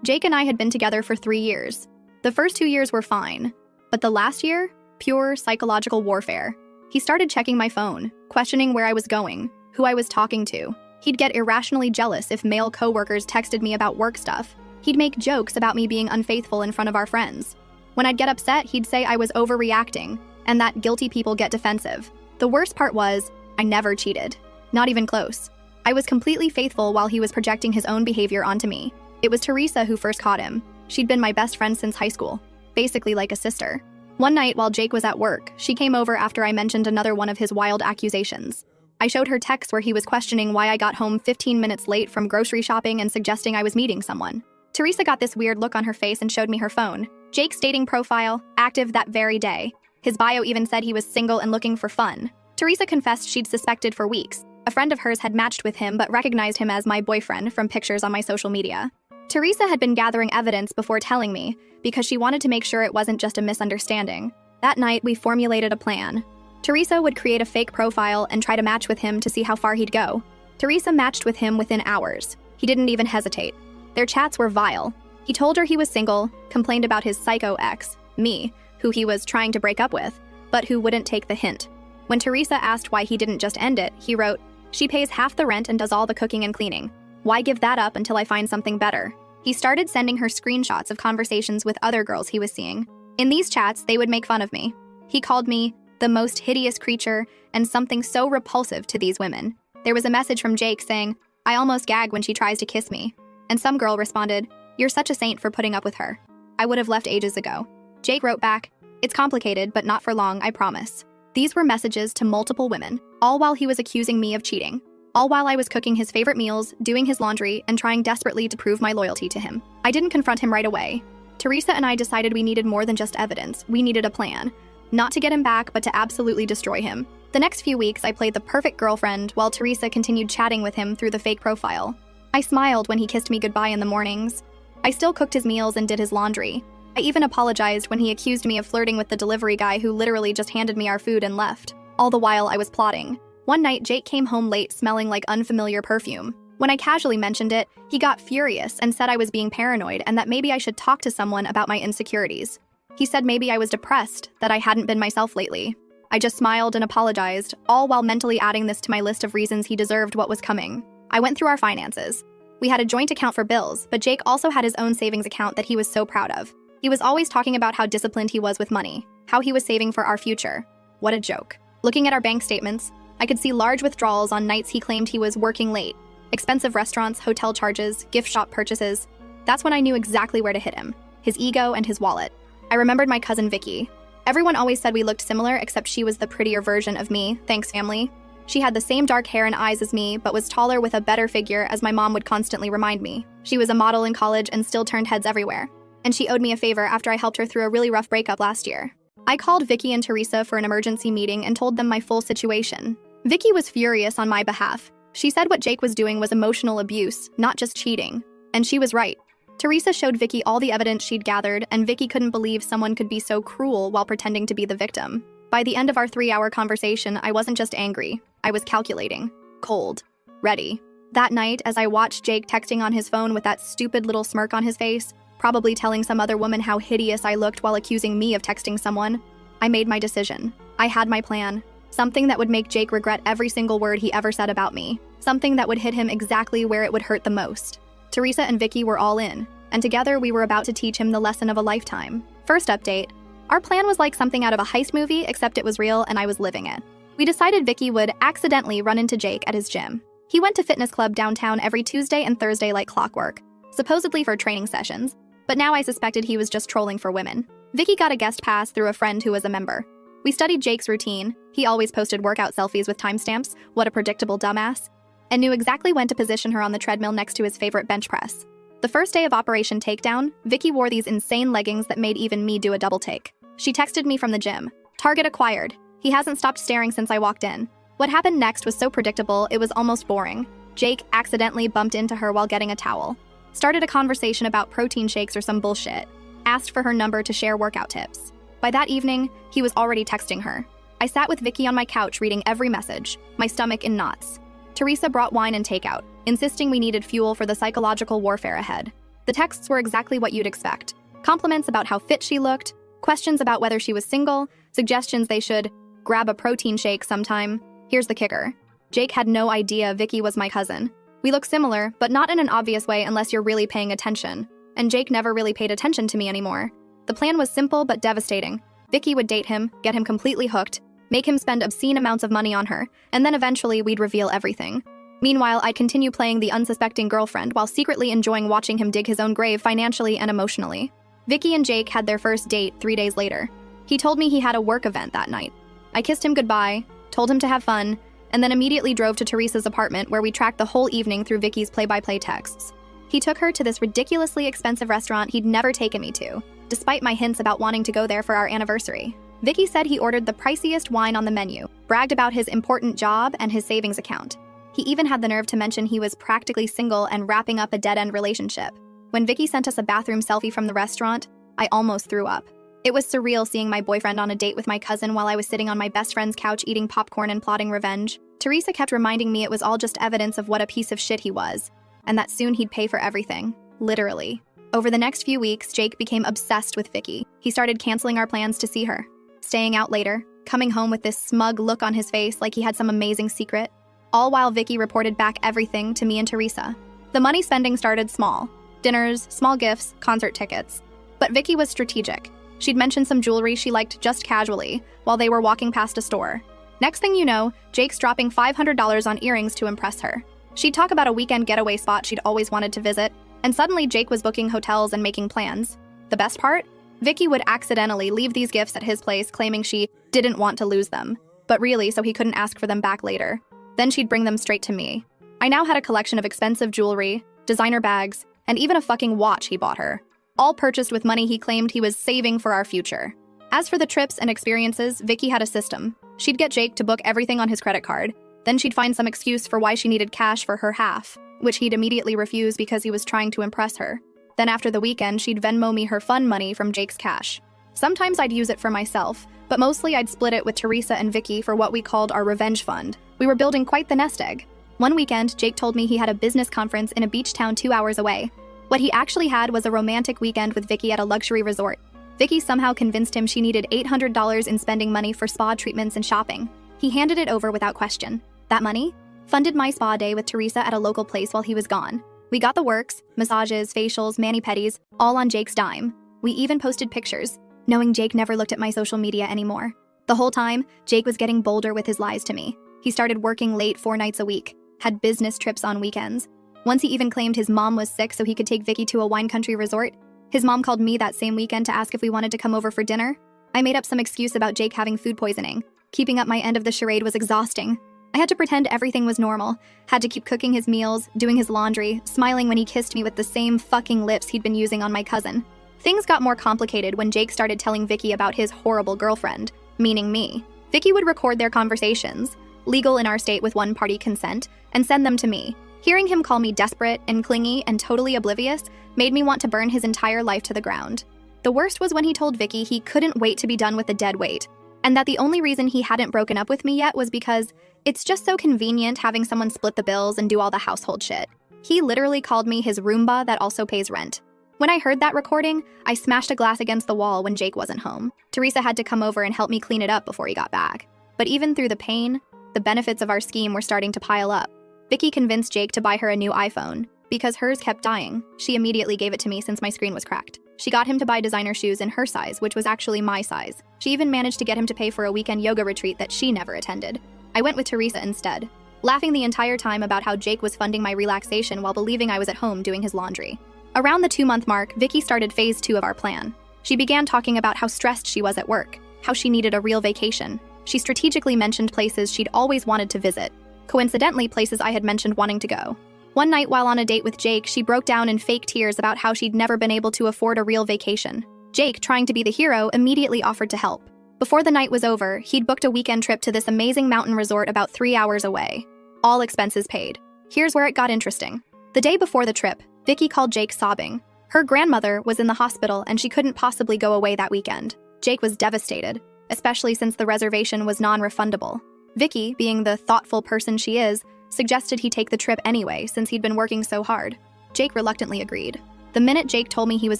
Jake and I had been together for 3 years. The first 2 years were fine, but the last year, pure psychological warfare. He started checking my phone, questioning where I was going, who I was talking to. He'd get irrationally jealous if male coworkers texted me about work stuff. He'd make jokes about me being unfaithful in front of our friends. When I'd get upset, he'd say I was overreacting and that guilty people get defensive. The worst part was, I never cheated. Not even close. I was completely faithful while he was projecting his own behavior onto me. It was Teresa who first caught him. She'd been my best friend since high school, basically like a sister. One night while Jake was at work, she came over after I mentioned another one of his wild accusations. I showed her texts where he was questioning why I got home 15 minutes late from grocery shopping and suggesting I was meeting someone. Teresa got this weird look on her face and showed me her phone. Jake's dating profile, active that very day. His bio even said he was single and looking for fun. Teresa confessed she'd suspected for weeks. A friend of hers had matched with him but recognized him as my boyfriend from pictures on my social media. Teresa had been gathering evidence before telling me because she wanted to make sure it wasn't just a misunderstanding. That night, we formulated a plan. Teresa would create a fake profile and try to match with him to see how far he'd go. Teresa matched with him within hours. He didn't even hesitate. Their chats were vile. He told her he was single, complained about his psycho ex, me, who he was trying to break up with, but who wouldn't take the hint. When Teresa asked why he didn't just end it, he wrote, "She pays half the rent and does all the cooking and cleaning. Why give that up until I find something better?" He started sending her screenshots of conversations with other girls he was seeing. In these chats, they would make fun of me. He called me the most hideous creature and something so repulsive to these women. There was a message from Jake saying, "I almost gag when she tries to kiss me." And some girl responded, "You're such a saint for putting up with her. I would have left ages ago." Jake wrote back, "It's complicated, but not for long, I promise." These were messages to multiple women, all while he was accusing me of cheating. All while I was cooking his favorite meals, doing his laundry, and trying desperately to prove my loyalty to him. I didn't confront him right away. Teresa and I decided we needed more than just evidence. We needed a plan. Not to get him back, but to absolutely destroy him. The next few weeks, I played the perfect girlfriend while Teresa continued chatting with him through the fake profile. I smiled when he kissed me goodbye in the mornings. I still cooked his meals and did his laundry. I even apologized when he accused me of flirting with the delivery guy who literally just handed me our food and left. All the while, I was plotting. One night, Jake came home late smelling like unfamiliar perfume. When I casually mentioned it, he got furious and said I was being paranoid and that maybe I should talk to someone about my insecurities. He said maybe I was depressed, that I hadn't been myself lately. I just smiled and apologized, all while mentally adding this to my list of reasons he deserved what was coming. I went through our finances. We had a joint account for bills, but Jake also had his own savings account that he was so proud of. He was always talking about how disciplined he was with money, how he was saving for our future. What a joke. Looking at our bank statements, I could see large withdrawals on nights he claimed he was working late. Expensive restaurants, hotel charges, gift shop purchases. That's when I knew exactly where to hit him. His ego and his wallet. I remembered my cousin Vicky. Everyone always said we looked similar, except she was the prettier version of me, thanks family. She had the same dark hair and eyes as me, but was taller with a better figure, as my mom would constantly remind me. She was a model in college and still turned heads everywhere. And she owed me a favor after I helped her through a really rough breakup last year. I called Vicky and Teresa for an emergency meeting and told them my full situation. Vicky was furious on my behalf. She said what Jake was doing was emotional abuse, not just cheating. And she was right. Teresa showed Vicky all the evidence she'd gathered, and Vicky couldn't believe someone could be so cruel while pretending to be the victim. By the end of our 3-hour conversation, I wasn't just angry. I was calculating. Cold. Ready. That night, as I watched Jake texting on his phone with that stupid little smirk on his face, probably telling some other woman how hideous I looked while accusing me of texting someone, I made my decision. I had my plan. Something that would make Jake regret every single word he ever said about me. Something that would hit him exactly where it would hurt the most. Teresa and Vicky were all in, and together we were about to teach him the lesson of a lifetime. First update. Our plan was like something out of a heist movie, except it was real and I was living it. We decided Vicky would accidentally run into Jake at his gym. He went to fitness club downtown every Tuesday and Thursday like clockwork, supposedly for training sessions, but now I suspected he was just trolling for women. Vicky got a guest pass through a friend who was a member. We studied Jake's routine. He always posted workout selfies with timestamps, what a predictable dumbass, and knew exactly when to position her on the treadmill next to his favorite bench press. The first day of Operation Takedown, Vicky wore these insane leggings that made even me do a double take. She texted me from the gym. Target acquired. He hasn't stopped staring since I walked in. What happened next was so predictable, it was almost boring. Jake accidentally bumped into her while getting a towel. Started a conversation about protein shakes or some bullshit. Asked for her number to share workout tips. By that evening, he was already texting her. I sat with Vicky on my couch reading every message, my stomach in knots. Teresa brought wine and takeout, insisting we needed fuel for the psychological warfare ahead. The texts were exactly what you'd expect. Compliments about how fit she looked, questions about whether she was single, suggestions they should grab a protein shake sometime. Here's the kicker. Jake had no idea Vicky was my cousin. We look similar, but not in an obvious way unless you're really paying attention. And Jake never really paid attention to me anymore. The plan was simple but devastating. Vicky would date him, get him completely hooked, make him spend obscene amounts of money on her, and then eventually we'd reveal everything. Meanwhile, I'd continue playing the unsuspecting girlfriend while secretly enjoying watching him dig his own grave financially and emotionally. Vicky and Jake had their first date 3 days later. He told me he had a work event that night. I kissed him goodbye, told him to have fun, and then immediately drove to Teresa's apartment where we tracked the whole evening through Vicky's play-by-play texts. He took her to this ridiculously expensive restaurant he'd never taken me to, despite my hints about wanting to go there for our anniversary. Vicky said he ordered the priciest wine on the menu, bragged about his important job and his savings account. He even had the nerve to mention he was practically single and wrapping up a dead-end relationship. When Vicky sent us a bathroom selfie from the restaurant, I almost threw up. It was surreal seeing my boyfriend on a date with my cousin while I was sitting on my best friend's couch eating popcorn and plotting revenge. Teresa kept reminding me it was all just evidence of what a piece of shit he was, and that soon he'd pay for everything. Literally. Over the next few weeks, Jake became obsessed with Vicky. He started canceling our plans to see her, staying out later, coming home with this smug look on his face like he had some amazing secret, all while Vicky reported back everything to me and Teresa. The money spending started small. Dinners, small gifts, concert tickets. But Vicky was strategic. She'd mentioned some jewelry she liked just casually while they were walking past a store. Next thing you know, Jake's dropping $500 on earrings to impress her. She'd talk about a weekend getaway spot she'd always wanted to visit, and suddenly Jake was booking hotels and making plans. The best part? Vicky would accidentally leave these gifts at his place claiming she didn't want to lose them, but really so he couldn't ask for them back later. Then she'd bring them straight to me. I now had a collection of expensive jewelry, designer bags, and even a fucking watch he bought her, all purchased with money he claimed he was saving for our future. As for the trips and experiences, Vicky had a system. She'd get Jake to book everything on his credit card, then she'd find some excuse for why she needed cash for her half, which he'd immediately refuse because he was trying to impress her. Then after the weekend, she'd Venmo me her fun money from Jake's cash. Sometimes I'd use it for myself, but mostly I'd split it with Teresa and Vicky for what we called our revenge fund. We were building quite the nest egg. One weekend, Jake told me he had a business conference in a beach town 2 hours away. What he actually had was a romantic weekend with Vicky at a luxury resort. Vicky somehow convinced him she needed $800 in spending money for spa treatments and shopping. He handed it over without question. That money funded my spa day with Teresa at a local place while he was gone. We got the works, massages, facials, mani-pedis, all on Jake's dime. We even posted pictures, knowing Jake never looked at my social media anymore. The whole time, Jake was getting bolder with his lies to me. He started working late 4 nights a week, had business trips on weekends. Once he even claimed his mom was sick so he could take Vicky to a wine country resort. His mom called me that same weekend to ask if we wanted to come over for dinner. I made up some excuse about Jake having food poisoning. Keeping up my end of the charade was exhausting. I had to pretend everything was normal, had to keep cooking his meals, doing his laundry, smiling when he kissed me with the same fucking lips he'd been using on my cousin. Things got more complicated when Jake started telling Vicky about his horrible girlfriend, meaning me. Vicky would record their conversations, legal in our state with one-party consent, and send them to me. Hearing him call me desperate and clingy and totally oblivious made me want to burn his entire life to the ground. The worst was when he told Vicky he couldn't wait to be done with the dead weight, and that the only reason he hadn't broken up with me yet was because it's just so convenient having someone split the bills and do all the household shit. He literally called me his Roomba that also pays rent. When I heard that recording, I smashed a glass against the wall when Jake wasn't home. Teresa had to come over and help me clean it up before he got back. But even through the pain, the benefits of our scheme were starting to pile up. Vicky convinced Jake to buy her a new iPhone. Because hers kept dying, she immediately gave it to me since my screen was cracked. She got him to buy designer shoes in her size, which was actually my size. She even managed to get him to pay for a weekend yoga retreat that she never attended. I went with Teresa instead, laughing the entire time about how Jake was funding my relaxation while believing I was at home doing his laundry. Around the 2-month mark, Vicky started phase 2 of our plan. She began talking about how stressed she was at work, how she needed a real vacation. She strategically mentioned places she'd always wanted to visit. Coincidentally, places I had mentioned wanting to go. One night while on a date with Jake, she broke down in fake tears about how she'd never been able to afford a real vacation. Jake, trying to be the hero, immediately offered to help. Before the night was over, he'd booked a weekend trip to this amazing mountain resort about 3 hours away. All expenses paid. Here's where it got interesting. The day before the trip, Vicky called Jake sobbing. Her grandmother was in the hospital and she couldn't possibly go away that weekend. Jake was devastated, especially since the reservation was non-refundable. Vicky, being the thoughtful person she is, suggested he take the trip anyway since he'd been working so hard. Jake reluctantly agreed. The minute Jake told me he was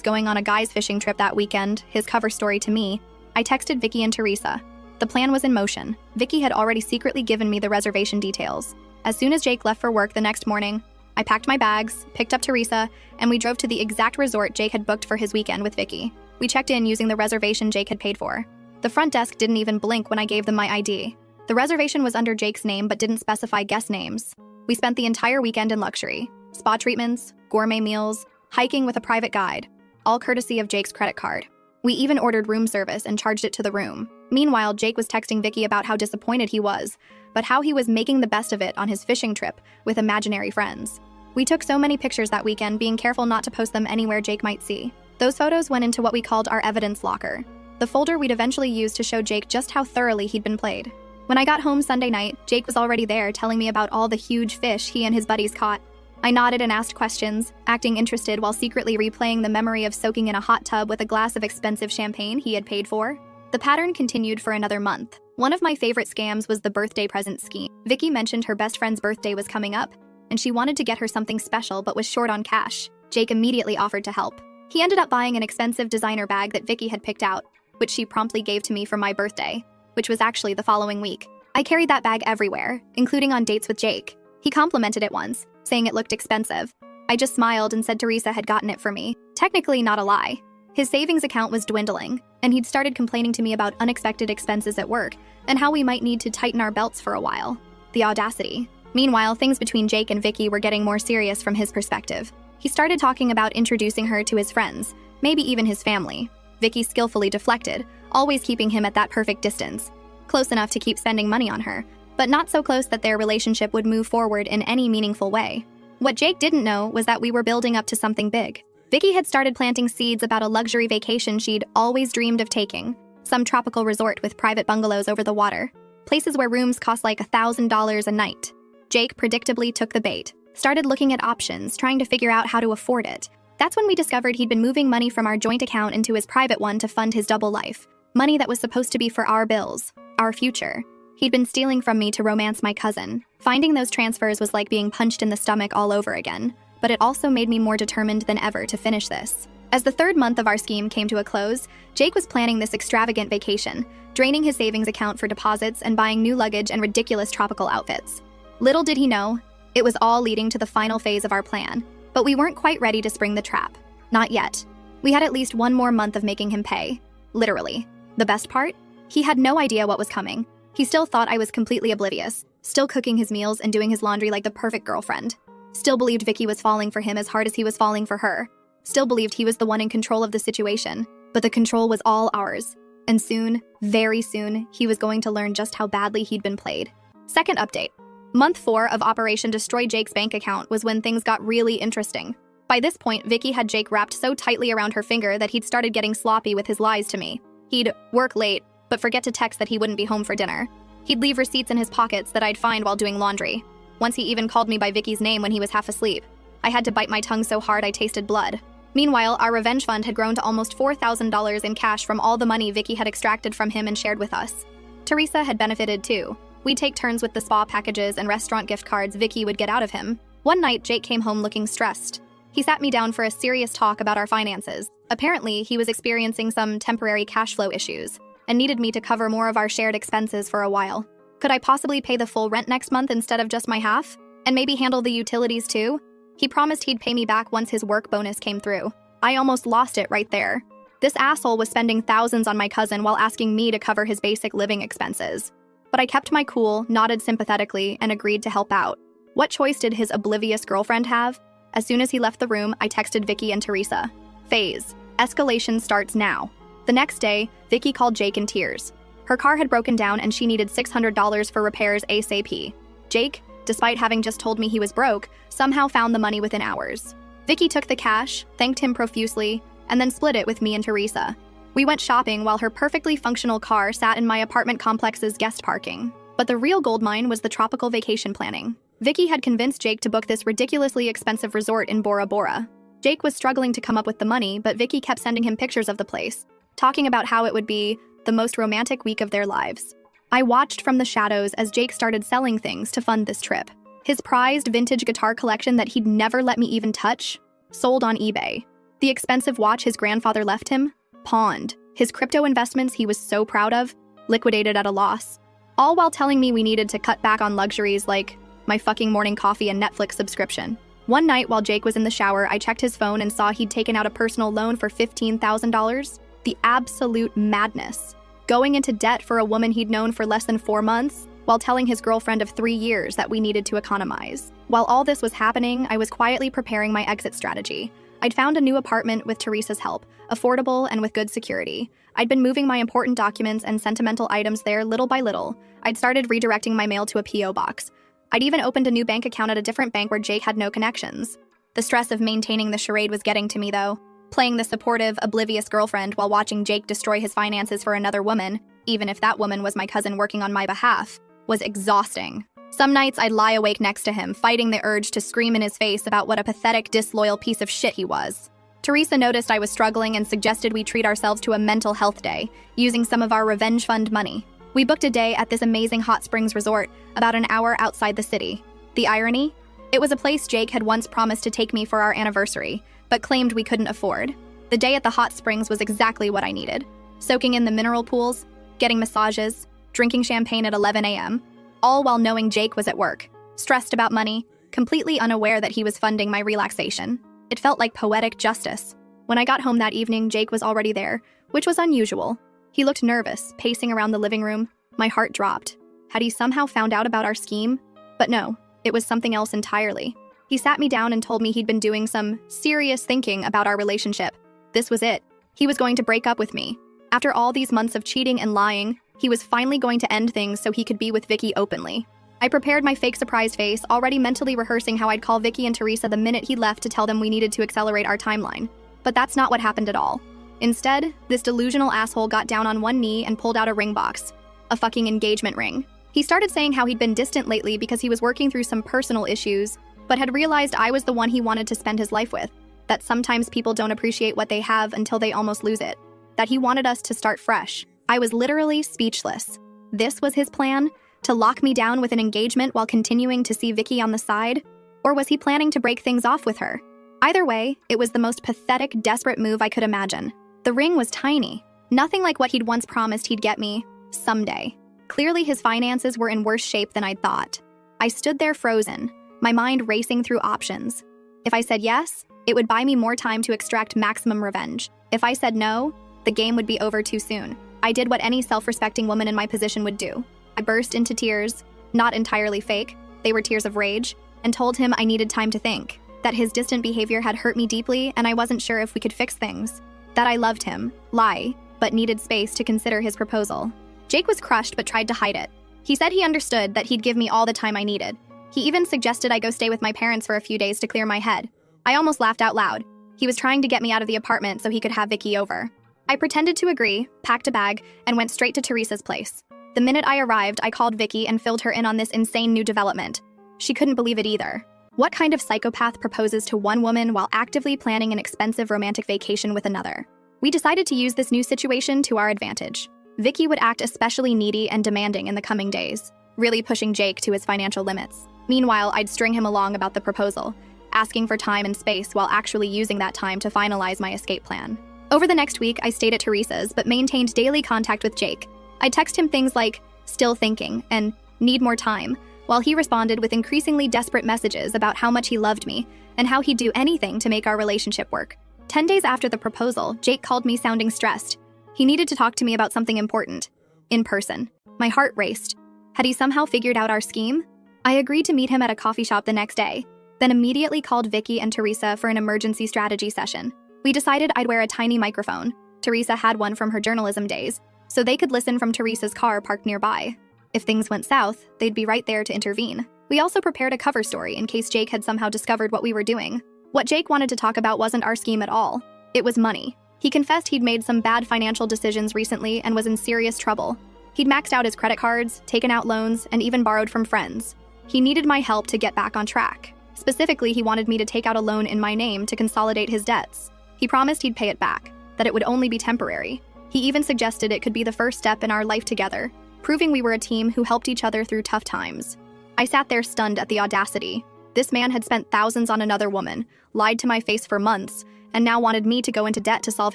going on a guys fishing trip that weekend, his cover story to me, I texted Vicky and Teresa. The plan was in motion. Vicky had already secretly given me the reservation details. As soon as Jake left for work the next morning, I packed my bags, picked up Teresa, and we drove to the exact resort Jake had booked for his weekend with Vicky. We checked in using the reservation Jake had paid for. The front desk didn't even blink when I gave them my ID. The reservation was under Jake's name but didn't specify guest names. We spent the entire weekend in luxury. Spa treatments, gourmet meals, hiking with a private guide, all courtesy of Jake's credit card. We even ordered room service and charged it to the room. Meanwhile, Jake was texting Vicky about how disappointed he was, but how he was making the best of it on his fishing trip with imaginary friends. We took so many pictures that weekend, being careful not to post them anywhere Jake might see. Those photos went into what we called our evidence locker, the folder we'd eventually use to show Jake just how thoroughly he'd been played. When I got home Sunday night, Jake was already there telling me about all the huge fish he and his buddies caught. I nodded and asked questions, acting interested while secretly replaying the memory of soaking in a hot tub with a glass of expensive champagne he had paid for. The pattern continued for another month. One of my favorite scams was the birthday present scheme. Vicky mentioned her best friend's birthday was coming up, and she wanted to get her something special but was short on cash. Jake immediately offered to help. He ended up buying an expensive designer bag that Vicky had picked out, which she promptly gave to me for my birthday, which was actually the following week. I carried that bag everywhere, including on dates with Jake. He complimented it once, saying it looked expensive. I just smiled and said Teresa had gotten it for me. Technically not a lie. His savings account was dwindling, and he'd started complaining to me about unexpected expenses at work and how we might need to tighten our belts for a while. The audacity. Meanwhile, things between Jake and Vicky were getting more serious from his perspective. He started talking about introducing her to his friends, maybe even his family. Vicky skillfully deflected, always keeping him at that perfect distance, close enough to keep spending money on her, but not so close that their relationship would move forward in any meaningful way. What Jake didn't know was that we were building up to something big. Vicky had started planting seeds about a luxury vacation she'd always dreamed of taking, some tropical resort with private bungalows over the water, places where rooms cost like $1,000 a night. Jake predictably took the bait, started looking at options, trying to figure out how to afford it. That's when we discovered he'd been moving money from our joint account into his private one to fund his double life, money that was supposed to be for our bills, our future. He'd been stealing from me to romance my cousin. Finding those transfers was like being punched in the stomach all over again, but it also made me more determined than ever to finish this. As the third month of our scheme came to a close, Jake was planning this extravagant vacation, draining his savings account for deposits and buying new luggage and ridiculous tropical outfits. Little did he know, it was all leading to the final phase of our plan, but we weren't quite ready to spring the trap. Not yet. We had at least one more month of making him pay. Literally. The best part? He had no idea what was coming. He still thought I was completely oblivious, still cooking his meals and doing his laundry like the perfect girlfriend. Still believed Vicky was falling for him as hard as he was falling for her. Still believed he was the one in control of the situation, but the control was all ours. And soon, very soon, he was going to learn just how badly he'd been played. Second update. Month 4 of Operation Destroy Jake's bank account was when things got really interesting. By this point, Vicky had Jake wrapped so tightly around her finger that he'd started getting sloppy with his lies to me. He'd work late, but forget to text that he wouldn't be home for dinner. He'd leave receipts in his pockets that I'd find while doing laundry. Once he even called me by Vicky's name when he was half asleep. I had to bite my tongue so hard I tasted blood. Meanwhile, our revenge fund had grown to almost $4,000 in cash from all the money Vicky had extracted from him and shared with us. Teresa had benefited too. We'd take turns with the spa packages and restaurant gift cards Vicky would get out of him. One night, Jake came home looking stressed. He sat me down for a serious talk about our finances. Apparently, he was experiencing some temporary cash flow issues and needed me to cover more of our shared expenses for a while. Could I possibly pay the full rent next month instead of just my half? And maybe handle the utilities too? He promised he'd pay me back once his work bonus came through. I almost lost it right there. This asshole was spending thousands on my cousin while asking me to cover his basic living expenses. But I kept my cool, nodded sympathetically, and agreed to help out. What choice did his oblivious girlfriend have? As soon as he left the room, I texted Vicky and Teresa. Phase. Escalation starts now. The next day, Vicky called Jake in tears. Her car had broken down and she needed $600 for repairs ASAP. Jake, despite having just told me he was broke, somehow found the money within hours. Vicky took the cash, thanked him profusely, and then split it with me and Teresa. We went shopping while her perfectly functional car sat in my apartment complex's guest parking. But the real goldmine was the tropical vacation planning. Vicky had convinced Jake to book this ridiculously expensive resort in Bora Bora. Jake was struggling to come up with the money, but Vicky kept sending him pictures of the place, talking about how it would be the most romantic week of their lives. I watched from the shadows as Jake started selling things to fund this trip. His prized vintage guitar collection that he'd never let me even touch sold on eBay. The expensive watch his grandfather left him? Pawned. His crypto investments he was so proud of? Liquidated at a loss. All while telling me we needed to cut back on luxuries like my fucking morning coffee and Netflix subscription. One night while Jake was in the shower, I checked his phone and saw he'd taken out a personal loan for $15,000. The absolute madness. Going into debt for a woman he'd known for less than 4 months, while telling his girlfriend of 3 years that we needed to economize. While all this was happening, I was quietly preparing my exit strategy. I'd found a new apartment with Teresa's help, affordable and with good security. I'd been moving my important documents and sentimental items there little by little. I'd started redirecting my mail to a P.O. box. I'd even opened a new bank account at a different bank where Jake had no connections. The stress of maintaining the charade was getting to me, though. Playing the supportive, oblivious girlfriend while watching Jake destroy his finances for another woman, even if that woman was my cousin working on my behalf, was exhausting. Some nights I'd lie awake next to him, fighting the urge to scream in his face about what a pathetic, disloyal piece of shit he was. Teresa noticed I was struggling and suggested we treat ourselves to a mental health day, using some of our revenge fund money. We booked a day at this amazing hot springs resort, about an hour outside the city. The irony? It was a place Jake had once promised to take me for our anniversary, but claimed we couldn't afford. The day at the hot springs was exactly what I needed. Soaking in the mineral pools, getting massages, drinking champagne at 11 a.m., all while knowing Jake was at work, stressed about money, completely unaware that he was funding my relaxation. It felt like poetic justice. When I got home that evening, Jake was already there, which was unusual. He looked nervous, pacing around the living room. My heart dropped. Had he somehow found out about our scheme? But no, it was something else entirely. He sat me down and told me he'd been doing some serious thinking about our relationship. This was it. He was going to break up with me. After all these months of cheating and lying, he was finally going to end things so he could be with Vicky openly. I prepared my fake surprise face, already mentally rehearsing how I'd call Vicky and Teresa the minute he left to tell them we needed to accelerate our timeline. But that's not what happened at all. Instead, this delusional asshole got down on one knee and pulled out a ring box. A fucking engagement ring. He started saying how he'd been distant lately because he was working through some personal issues, but had realized I was the one he wanted to spend his life with. That sometimes people don't appreciate what they have until they almost lose it. That he wanted us to start fresh. I was literally speechless. This was his plan? To lock me down with an engagement while continuing to see Vicky on the side? Or was he planning to break things off with her? Either way, it was the most pathetic, desperate move I could imagine. The ring was tiny. Nothing like what he'd once promised he'd get me someday. Clearly his finances were in worse shape than I'd thought. I stood there frozen, my mind racing through options. If I said yes, it would buy me more time to extract maximum revenge. If I said no, the game would be over too soon. I did what any self-respecting woman in my position would do. I burst into tears, not entirely fake, they were tears of rage, and told him I needed time to think, that his distant behavior had hurt me deeply and I wasn't sure if we could fix things. That I loved him, but needed space to consider his proposal. Jake was crushed but tried to hide it. He said he understood that he'd give me all the time I needed. He even suggested I go stay with my parents for a few days to clear my head. I almost laughed out loud. He was trying to get me out of the apartment so he could have Vicky over. I pretended to agree, packed a bag, and went straight to Teresa's place. The minute I arrived, I called Vicky and filled her in on this insane new development. She couldn't believe it either. What kind of psychopath proposes to one woman while actively planning an expensive romantic vacation with another? We decided to use this new situation to our advantage. Vicky would act especially needy and demanding in the coming days, really pushing Jake to his financial limits. Meanwhile, I'd string him along about the proposal, asking for time and space while actually using that time to finalize my escape plan. Over the next week, I stayed at Teresa's but maintained daily contact with Jake. I'd text him things like, "still thinking," and "need more time," while he responded with increasingly desperate messages about how much he loved me and how he'd do anything to make our relationship work. 10 days after the proposal, Jake called me sounding stressed. He needed to talk to me about something important. In person. My heart raced. Had he somehow figured out our scheme? I agreed to meet him at a coffee shop the next day, then immediately called Vicky and Teresa for an emergency strategy session. We decided I'd wear a tiny microphone. Teresa had one from her journalism days, so they could listen from Teresa's car parked nearby. If things went south, they'd be right there to intervene. We also prepared a cover story in case Jake had somehow discovered what we were doing. What Jake wanted to talk about wasn't our scheme at all. It was money. He confessed he'd made some bad financial decisions recently and was in serious trouble. He'd maxed out his credit cards, taken out loans, and even borrowed from friends. He needed my help to get back on track. Specifically, he wanted me to take out a loan in my name to consolidate his debts. He promised he'd pay it back, that it would only be temporary. He even suggested it could be the first step in our life together, proving we were a team who helped each other through tough times. I sat there stunned at the audacity. This man had spent thousands on another woman, lied to my face for months, and now wanted me to go into debt to solve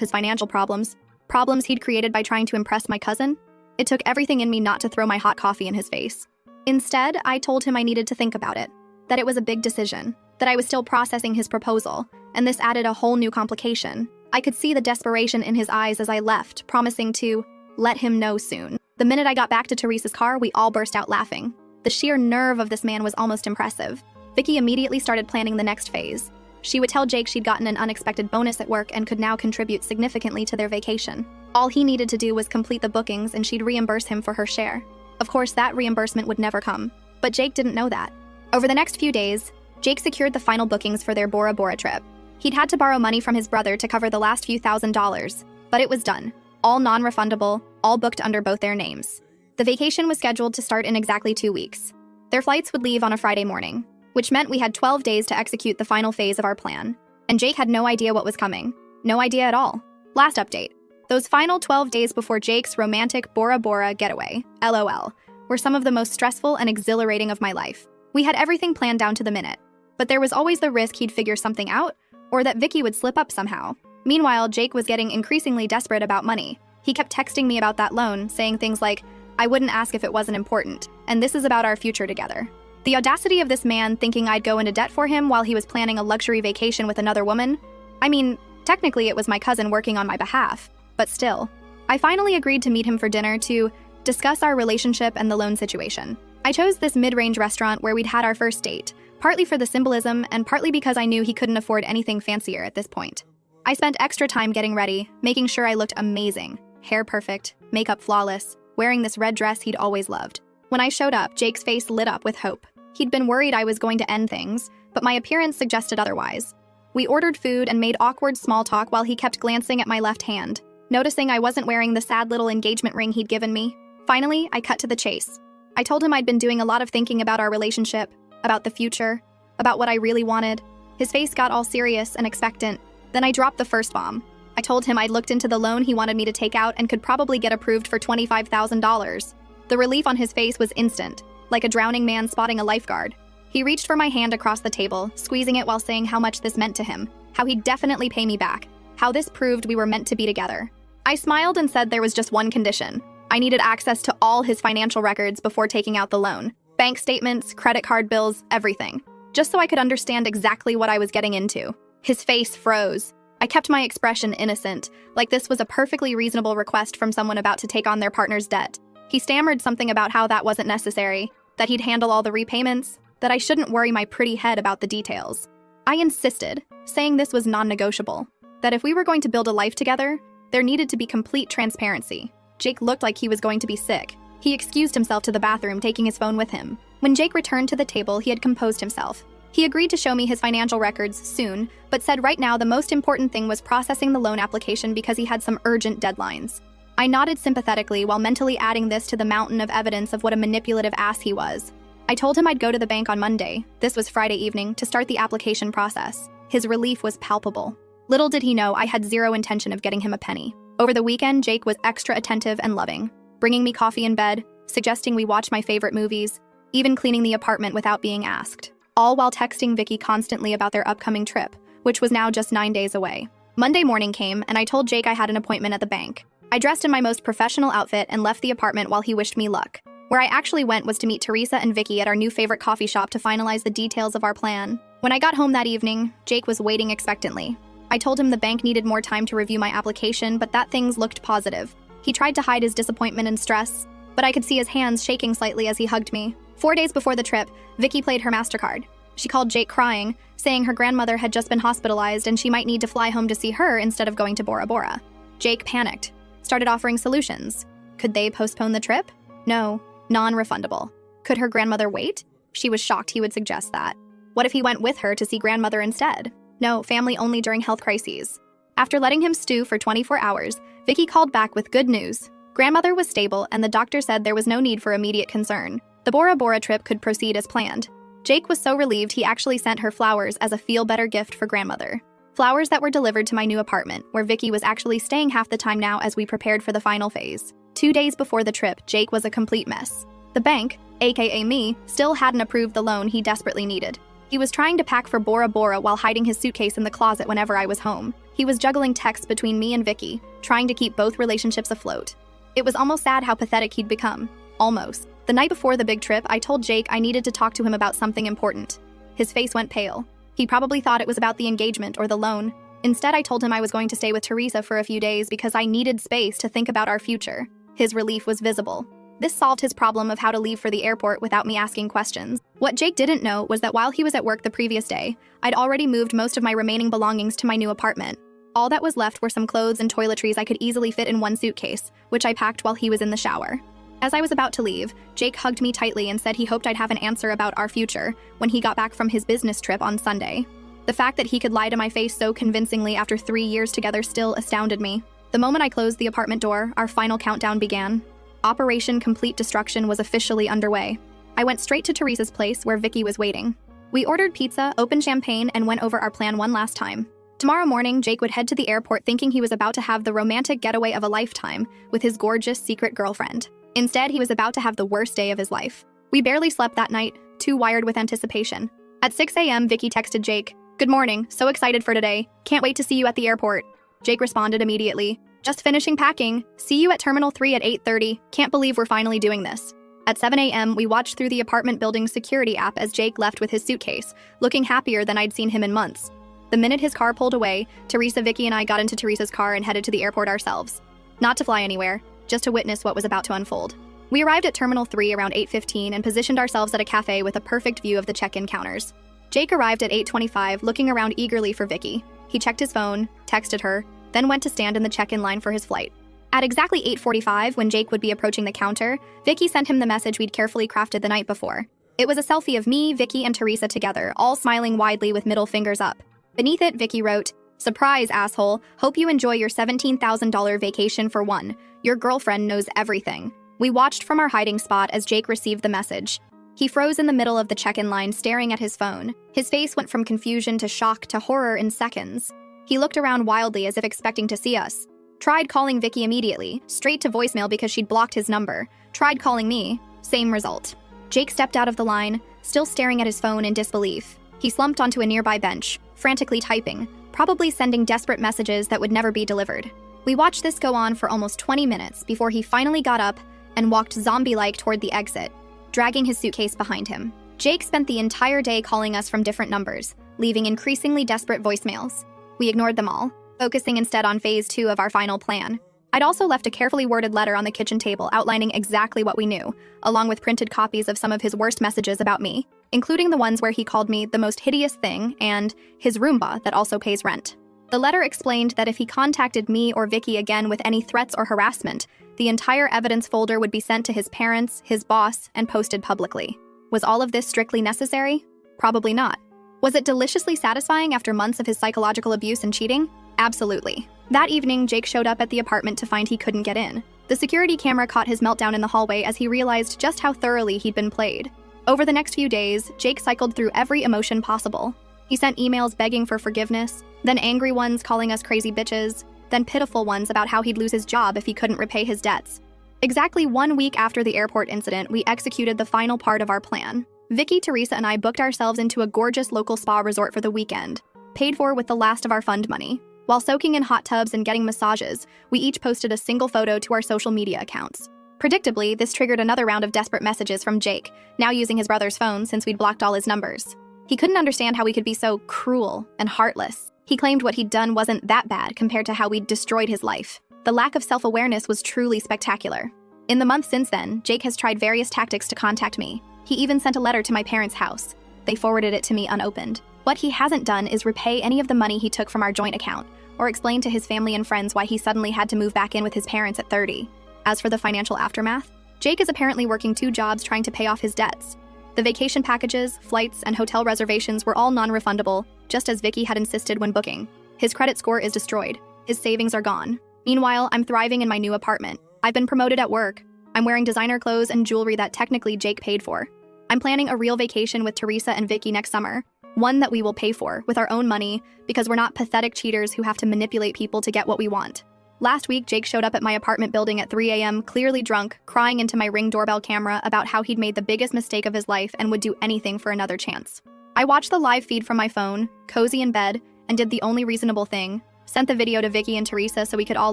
his financial problems. Problems he'd created by trying to impress my cousin? It took everything in me not to throw my hot coffee in his face. Instead, I told him I needed to think about it, that it was a big decision, that I was still processing his proposal, and this added a whole new complication. I could see the desperation in his eyes as I left, promising to let him know soon. The minute I got back to Teresa's car, we all burst out laughing. The sheer nerve of this man was almost impressive. Vicky immediately started planning the next phase. She would tell Jake she'd gotten an unexpected bonus at work and could now contribute significantly to their vacation. All he needed to do was complete the bookings and she'd reimburse him for her share. Of course, that reimbursement would never come, but Jake didn't know that. Over the next few days, Jake secured the final bookings for their Bora Bora trip. He'd had to borrow money from his brother to cover the last few $1,000s, but it was done. All non-refundable, all booked under both their names. The vacation was scheduled to start in exactly 2 weeks. Their flights would leave on a Friday morning, which meant we had 12 days to execute the final phase of our plan. And Jake had no idea what was coming. No idea at all. Last update. Those final 12 days before Jake's romantic Bora Bora getaway, LOL, were some of the most stressful and exhilarating of my life. We had everything planned down to the minute, but there was always the risk he'd figure something out or that Vicky would slip up somehow. Meanwhile, Jake was getting increasingly desperate about money. He kept texting me about that loan, saying things like, "I wouldn't ask if it wasn't important, and this is about our future together." The audacity of this man thinking I'd go into debt for him while he was planning a luxury vacation with another woman. I mean, technically it was my cousin working on my behalf, but still. I finally agreed to meet him for dinner to discuss our relationship and the loan situation. I chose this mid-range restaurant where we'd had our first date, partly for the symbolism and partly because I knew he couldn't afford anything fancier at this point. I spent extra time getting ready, making sure I looked amazing, hair perfect, makeup flawless, wearing this red dress he'd always loved. When I showed up, Jake's face lit up with hope. He'd been worried I was going to end things, but my appearance suggested otherwise. We ordered food and made awkward small talk while he kept glancing at my left hand, noticing I wasn't wearing the sad little engagement ring he'd given me. Finally, I cut to the chase. I told him I'd been doing a lot of thinking about our relationship, about the future, about what I really wanted. His face got all serious and expectant. Then I dropped the first bomb. I told him I'd looked into the loan he wanted me to take out and could probably get approved for $25,000. The relief on his face was instant, like a drowning man spotting a lifeguard. He reached for my hand across the table, squeezing it while saying how much this meant to him, how he'd definitely pay me back, how this proved we were meant to be together. I smiled and said there was just one condition. I needed access to all his financial records before taking out the loan. Bank statements, credit card bills, everything. Just so I could understand exactly what I was getting into. His face froze. I kept my expression innocent, like this was a perfectly reasonable request from someone about to take on their partner's debt. He stammered something about how that wasn't necessary, that he'd handle all the repayments, that I shouldn't worry my pretty head about the details. I insisted, saying this was non-negotiable, that if we were going to build a life together, there needed to be complete transparency. Jake looked like he was going to be sick. He excused himself to the bathroom, taking his phone with him. When Jake returned to the table, he had composed himself. He agreed to show me his financial records soon, but said right now the most important thing was processing the loan application because he had some urgent deadlines. I nodded sympathetically while mentally adding this to the mountain of evidence of what a manipulative ass he was. I told him I'd go to the bank on Monday, this was Friday evening, to start the application process. His relief was palpable. Little did he know I had zero intention of getting him a penny. Over the weekend, Jake was extra attentive and loving, bringing me coffee in bed, suggesting we watch my favorite movies, even cleaning the apartment without being asked. All while texting Vicky constantly about their upcoming trip, which was now just 9 days away. Monday morning came, and I told Jake I had an appointment at the bank. I dressed in my most professional outfit and left the apartment while he wished me luck. Where I actually went was to meet Teresa and Vicky at our new favorite coffee shop to finalize the details of our plan. When I got home that evening, Jake was waiting expectantly. I told him the bank needed more time to review my application, but that things looked positive. He tried to hide his disappointment and stress, but I could see his hands shaking slightly as he hugged me. 4 days before the trip, Vicky played her MasterCard. She called Jake crying, saying her grandmother had just been hospitalized and she might need to fly home to see her instead of going to Bora Bora. Jake panicked, started offering solutions. Could they postpone the trip? No, non-refundable. Could her grandmother wait? She was shocked he would suggest that. What if he went with her to see grandmother instead? No, family only during health crises. After letting him stew for 24 hours, Vicky called back with good news. Grandmother was stable and the doctor said there was no need for immediate concern. The Bora Bora trip could proceed as planned. Jake was so relieved he actually sent her flowers as a feel-better gift for grandmother. Flowers that were delivered to my new apartment, where Vicky was actually staying half the time now as we prepared for the final phase. 2 days before the trip, Jake was a complete mess. The bank, aka me, still hadn't approved the loan he desperately needed. He was trying to pack for Bora Bora while hiding his suitcase in the closet whenever I was home. He was juggling texts between me and Vicky, trying to keep both relationships afloat. It was almost sad how pathetic he'd become. Almost. The night before the big trip, I told Jake I needed to talk to him about something important. His face went pale. He probably thought it was about the engagement or the loan. Instead, I told him I was going to stay with Teresa for a few days because I needed space to think about our future. His relief was visible. This solved his problem of how to leave for the airport without me asking questions. What Jake didn't know was that while he was at work the previous day, I'd already moved most of my remaining belongings to my new apartment. All that was left were some clothes and toiletries I could easily fit in one suitcase, which I packed while he was in the shower. As I was about to leave, Jake hugged me tightly and said he hoped I'd have an answer about our future when he got back from his business trip on Sunday. The fact that he could lie to my face so convincingly after 3 years together still astounded me. The moment I closed the apartment door, our final countdown began. Operation Complete Destruction was officially underway. I went straight to Teresa's place where Vicky was waiting. We ordered pizza, opened champagne, and went over our plan one last time. Tomorrow morning, Jake would head to the airport thinking he was about to have the romantic getaway of a lifetime with his gorgeous secret girlfriend. Instead, he was about to have the worst day of his life. We barely slept that night, too wired with anticipation. At 6 a.m., Vicky texted Jake, "Good morning, so excited for today. Can't wait to see you at the airport." Jake responded immediately, "Just finishing packing. See you at Terminal 3 at 8:30. Can't believe we're finally doing this." At 7 a.m., we watched through the apartment building's security app as Jake left with his suitcase, looking happier than I'd seen him in months. The minute his car pulled away, Teresa, Vicky, and I got into Teresa's car and headed to the airport ourselves. Not to fly anywhere, just to witness what was about to unfold. We arrived at Terminal 3 around 8:15 and positioned ourselves at a cafe with a perfect view of the check-in counters. Jake arrived at 8:25, looking around eagerly for Vicky. He checked his phone, texted her, then went to stand in the check-in line for his flight. At exactly 8:45, when Jake would be approaching the counter, Vicky sent him the message we'd carefully crafted the night before. It was a selfie of me, Vicky, and Teresa together, all smiling widely with middle fingers up. Beneath it, Vicky wrote, "Surprise, asshole. Hope you enjoy your $17,000 vacation for one. Your girlfriend knows everything." We watched from our hiding spot as Jake received the message. He froze in the middle of the check-in line, staring at his phone. His face went from confusion to shock to horror in seconds. He looked around wildly as if expecting to see us. Tried calling Vicky immediately, straight to voicemail because she'd blocked his number. Tried calling me, same result. Jake stepped out of the line, still staring at his phone in disbelief. He slumped onto a nearby bench, frantically typing, probably sending desperate messages that would never be delivered. We watched this go on for almost 20 minutes before he finally got up and walked zombie-like toward the exit, dragging his suitcase behind him. Jake spent the entire day calling us from different numbers, leaving increasingly desperate voicemails. We ignored them all, focusing instead on phase 2 of our final plan. I'd also left a carefully worded letter on the kitchen table outlining exactly what we knew, along with printed copies of some of his worst messages about me, including the ones where he called me the most hideous thing and his Roomba that also pays rent. The letter explained that if he contacted me or Vicky again with any threats or harassment, the entire evidence folder would be sent to his parents, his boss, and posted publicly. Was all of this strictly necessary? Probably not. Was it deliciously satisfying after months of his psychological abuse and cheating? Absolutely. That evening, Jake showed up at the apartment to find he couldn't get in. The security camera caught his meltdown in the hallway as he realized just how thoroughly he'd been played. Over the next few days, Jake cycled through every emotion possible. He sent emails begging for forgiveness, then angry ones calling us crazy bitches, then pitiful ones about how he'd lose his job if he couldn't repay his debts. Exactly 1 week after the airport incident, we executed the final part of our plan. Vicky, Teresa, and I booked ourselves into a gorgeous local spa resort for the weekend, paid for with the last of our fund money. While soaking in hot tubs and getting massages, we each posted a single photo to our social media accounts. Predictably, this triggered another round of desperate messages from Jake, now using his brother's phone since we'd blocked all his numbers. He couldn't understand how we could be so cruel and heartless. He claimed what he'd done wasn't that bad compared to how we'd destroyed his life. The lack of self-awareness was truly spectacular. In the months since then, Jake has tried various tactics to contact me. He even sent a letter to my parents' house. They forwarded it to me unopened. What he hasn't done is repay any of the money he took from our joint account, or explain to his family and friends why he suddenly had to move back in with his parents at 30. As for the financial aftermath, Jake is apparently working 2 jobs trying to pay off his debts. The vacation packages, flights, and hotel reservations were all non-refundable, just as Vicky had insisted when booking. His credit score is destroyed. His savings are gone. Meanwhile, I'm thriving in my new apartment. I've been promoted at work. I'm wearing designer clothes and jewelry that technically Jake paid for. I'm planning a real vacation with Teresa and Vicky next summer, one that we will pay for with our own money because we're not pathetic cheaters who have to manipulate people to get what we want. Last week, Jake showed up at my apartment building at 3 a.m., clearly drunk, crying into my Ring doorbell camera about how he'd made the biggest mistake of his life and would do anything for another chance. I watched the live feed from my phone, cozy in bed, and did the only reasonable thing, Sent the video to Vicky and Teresa so we could all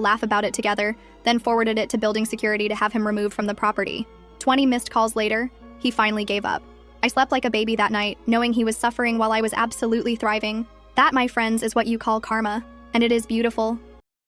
laugh about it together, then forwarded it to building security to have him removed from the property. 20 missed calls later, he finally gave up. I slept like a baby that night, knowing he was suffering while I was absolutely thriving. That, my friends, is what you call karma. And it is beautiful,